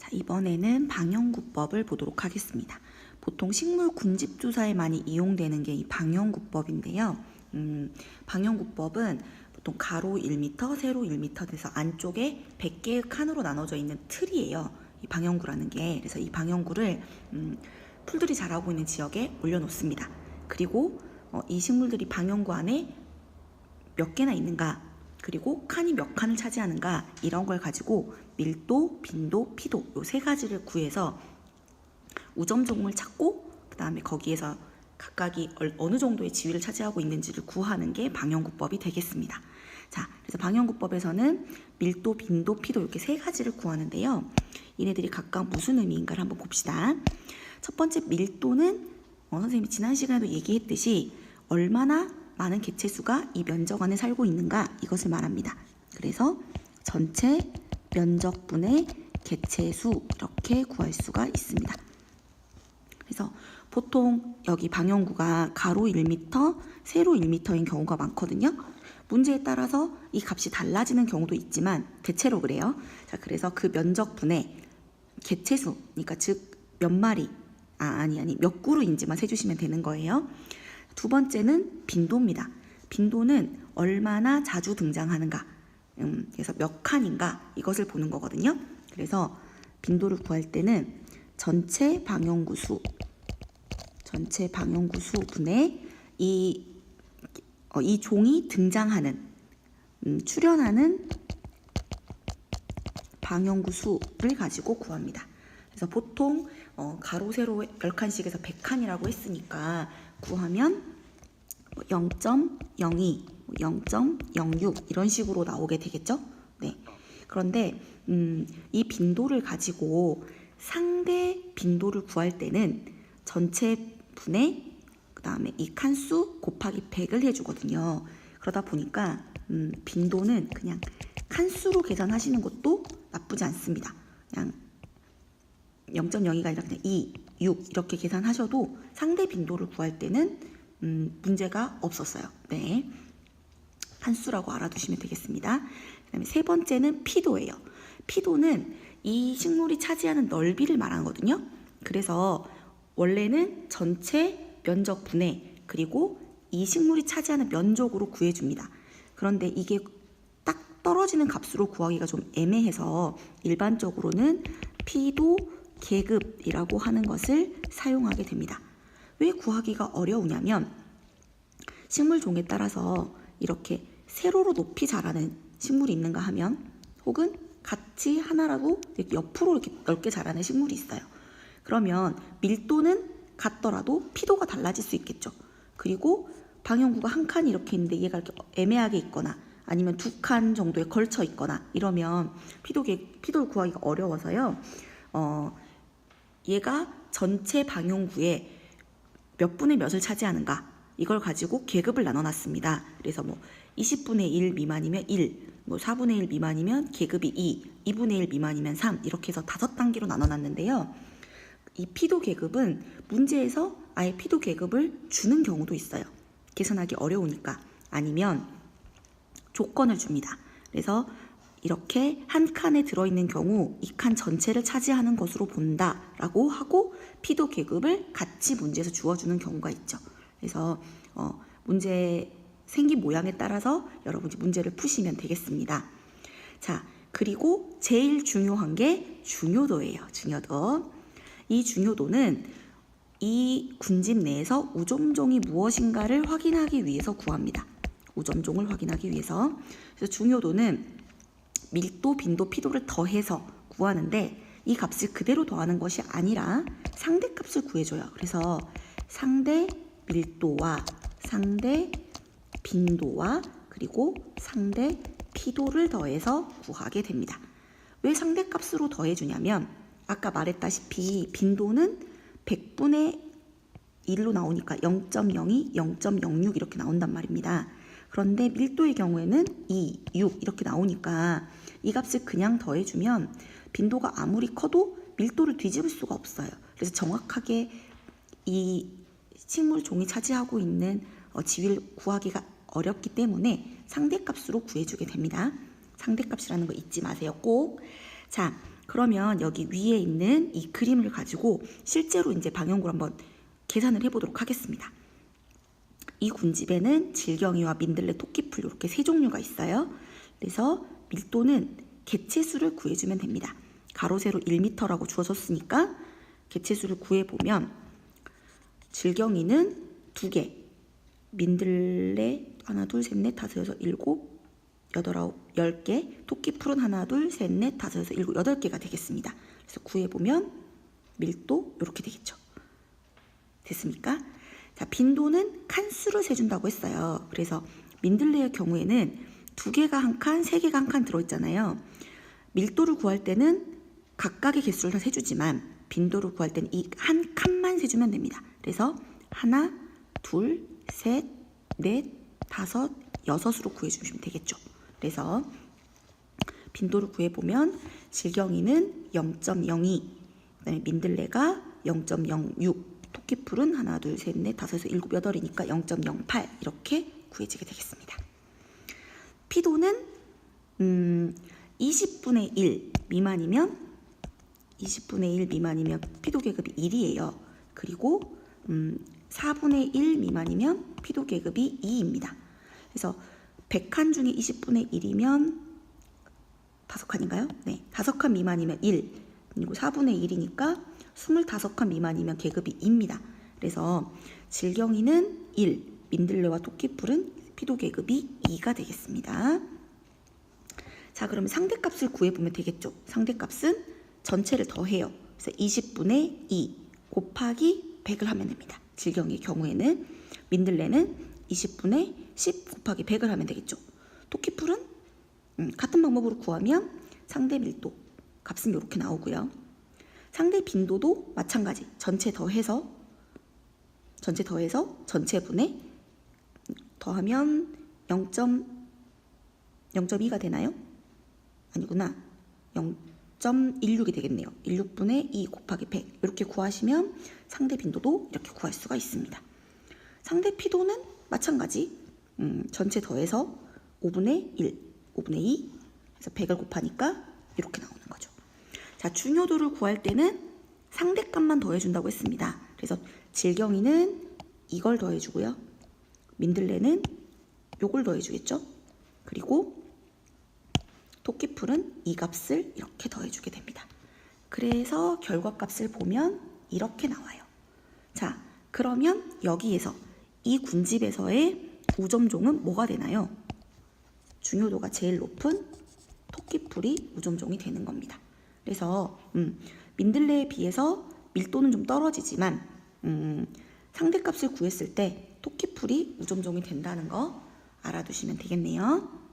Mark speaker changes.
Speaker 1: 자, 이번에는 방영구법을 보도록 하겠습니다. 보통 식물 군집 조사에 많이 이용되는 게 이 방영구법인데요. 방영구법은 보통 가로 1m, 세로 1m 돼서 안쪽에 100개의 칸으로 나눠져 있는 틀이에요. 이 방영구라는 게. 그래서 이 방영구를 풀들이 자라고 있는 지역에 올려놓습니다. 그리고 이 식물들이 방영구 안에 몇 개나 있는가, 그리고 칸이 몇 칸을 차지하는가, 이런 걸 가지고 밀도, 빈도, 피도 요 세 가지를 구해서 우점종을 찾고 그 다음에 거기에서 각각이 어느 정도의 지위를 차지하고 있는지를 구하는 게 방영구법이 되겠습니다. 자, 그래서 방영구법에서는 밀도, 빈도, 피도 이렇게 세 가지를 구하는데요. 얘네들이 각각 무슨 의미인가를 한번 봅시다. 첫 번째 밀도는 선생님이 지난 시간에도 얘기했듯이 얼마나 많은 개체수가 이 면적 안에 살고 있는가, 이것을 말합니다. 그래서 전체 면적분의 개체수 이렇게 구할 수가 있습니다. 그래서 보통 여기 방영구가 가로 1m, 세로 1m인 경우가 많거든요. 문제에 따라서 이 값이 달라지는 경우도 있지만 대체로 그래요. 자, 그래서 그 면적분의 개체수, 그러니까 즉 몇 마리, 몇 그루인지만 세주시면 되는 거예요. 두 번째는 빈도입니다. 빈도는 얼마나 자주 등장하는가, 그래서 몇 칸인가, 이것을 보는 거거든요. 그래서 빈도를 구할 때는 전체 방영구 수분의 이 종이 등장하는, 출현하는 방영구 수를 가지고 구합니다. 그래서 보통 가로 세로 10칸씩에서 100칸이라고 했으니까 구하면 0.02, 0.06 이런 식으로 나오게 되겠죠? 네. 그런데 이 빈도를 가지고 상대 빈도를 구할 때는 전체 분의 그 다음에 이 칸수 곱하기 100을 해주거든요. 그러다 보니까 빈도는 그냥 칸수로 계산하시는 것도 나쁘지 않습니다. 그냥 0.02가 아니라 그냥 2, 6 이렇게 계산하셔도 상대 빈도를 구할 때는 문제가 없었어요. 네, 칸수라고 알아두시면 되겠습니다. 그 다음에 세 번째는 피도예요. 피도는 이 식물이 차지하는 넓이를 말하거든요. 그래서 원래는 전체 면적분의, 그리고 이 식물이 차지하는 면적으로 구해줍니다. 그런데 이게 딱 떨어지는 값으로 구하기가 좀 애매해서 일반적으로는 피도 계급이라고 하는 것을 사용하게 됩니다. 왜 구하기가 어려우냐면 식물종에 따라서 이렇게 세로로 높이 자라는 식물이 있는가 하면, 혹은 같이 하나라도 옆으로 이렇게 넓게 자라는 식물이 있어요. 그러면 밀도는 같더라도 피도가 달라질 수 있겠죠. 그리고 방영구가 한 칸이 이렇게 있는데 얘가 이렇게 애매하게 있거나 아니면 두 칸 정도에 걸쳐 있거나 이러면 피도를 구하기가 어려워서요. 얘가 전체 방영구의 몇 분의 몇을 차지하는가, 이걸 가지고 계급을 나눠놨습니다. 그래서 20분의 1 미만이면 1, 4분의 1 미만이면 계급이 2, 2분의 1 미만이면 3, 이렇게 해서 5단계로 나눠놨는데요. 이 피도 계급은 문제에서 아예 피도 계급을 주는 경우도 있어요. 계산하기 어려우니까. 아니면 조건을 줍니다. 그래서 이렇게 한 칸에 들어있는 경우 이 칸 전체를 차지하는 것으로 본다라고 하고 피도 계급을 같이 문제에서 주어주는 경우가 있죠. 그래서 문제 생긴 모양에 따라서 여러분이 문제를 푸시면 되겠습니다. 자, 그리고 제일 중요한 게 중요도예요. 중요도. 이 중요도는 이 군집 내에서 우점종이 무엇인가를 확인하기 위해서 구합니다. 우점종을 확인하기 위해서. 그래서 중요도는 밀도, 빈도, 피도를 더해서 구하는데 이 값을 그대로 더하는 것이 아니라 상대값을 구해줘요. 그래서 상대 밀도와 상대 빈도와 그리고 상대 피도를 더해서 구하게 됩니다. 왜 상대값으로 더해주냐면 아까 말했다시피 빈도는 100분의 1로 나오니까 0.02, 0.06 이렇게 나온단 말입니다. 그런데 밀도의 경우에는 2, 6 이렇게 나오니까 이 값을 그냥 더해주면 빈도가 아무리 커도 밀도를 뒤집을 수가 없어요. 그래서 정확하게 이 식물 종이 차지하고 있는 지위를 구하기가 어렵기 때문에 상대값으로 구해주게 됩니다. 상대값이라는 거 잊지 마세요. 꼭. 자, 그러면 여기 위에 있는 이 그림을 가지고 실제로 이제 방형구를 한번 계산을 해보도록 하겠습니다. 이 군집에는 질경이와 민들레, 토끼풀 이렇게 세 종류가 있어요. 그래서 밀도는 개체수를 구해주면 됩니다. 가로 세로 1m라고 주어졌으니까 개체수를 구해보면 질경이는 2개, 민들레 하나, 둘, 셋, 넷, 다섯, 여섯, 일곱, 여덟, 아홉, 10개, 토끼풀은 하나, 둘, 셋, 넷, 다섯, 여섯, 일곱, 8개가 되겠습니다. 그래서 구해보면 밀도 이렇게 되겠죠. 됐습니까? 자, 빈도는 칸수를 세준다고 했어요. 그래서 민들레의 경우에는 2개가 한 칸, 3개가 한 칸 들어있잖아요. 밀도를 구할 때는 각각의 개수를 다 세주지만 빈도를 구할 때는 이 한 칸만 세주면 됩니다. 그래서 하나, 둘, 셋, 넷, 다섯, 여섯으로 구해주시면 되겠죠. 그래서 빈도를 구해보면 질경이는 0.02, 그다음에 민들레가 0.06, 토끼풀은 하나, 둘, 셋, 넷, 다섯, 여섯, 일곱, 여덟이니까 0.08 이렇게 구해지게 되겠습니다. 피도는 20분의 1 미만이면 20분의 1 미만이면 피도 계급이 1이에요. 그리고 4분의 1 미만이면 피도 계급이 2입니다. 그래서 100칸 중에 20분의 1이면 5칸인가요? 네, 5칸 미만이면 1, 그리고 4분의 1이니까 25칸 미만이면 계급이 2입니다. 그래서 질경이는 1, 민들레와 토끼풀은 피도 계급이 2가 되겠습니다. 자, 그러면 상대값을 구해보면 되겠죠. 상대값은 전체를 더해요. 그래서 20분의 2 곱하기 100을 하면 됩니다. 질경의 경우에는 민들레는 20분의 10 곱하기 100을 하면 되겠죠. 토끼풀은 같은 방법으로 구하면 상대 밀도 값은 이렇게 나오고요. 상대 빈도도 마찬가지. 전체 더해서 전체분의 더하면 0.2가 되나요? 아니구나. 0.16이 되겠네요. 16분의 2 곱하기 100 이렇게 구하시면 상대 빈도도 이렇게 구할 수가 있습니다. 상대 피도는 마찬가지. 전체 더해서 5분의 1, 5분의 2 그래서 100을 곱하니까 이렇게 나오는 거죠. 자, 중요도를 구할 때는 상대값만 더해준다고 했습니다. 그래서 질경이는 이걸 더해주고요. 민들레는 요걸 더해주겠죠. 그리고 토끼풀은 이 값을 이렇게 더해주게 됩니다. 그래서 결과값을 보면 이렇게 나와요. 자, 그러면 여기에서 이 군집에서의 우점종은 뭐가 되나요? 중요도가 제일 높은 토끼풀이 우점종이 되는 겁니다. 그래서 민들레에 비해서 밀도는 좀 떨어지지만 상대값을 구했을 때 토끼풀이 우점종이 된다는 거 알아두시면 되겠네요.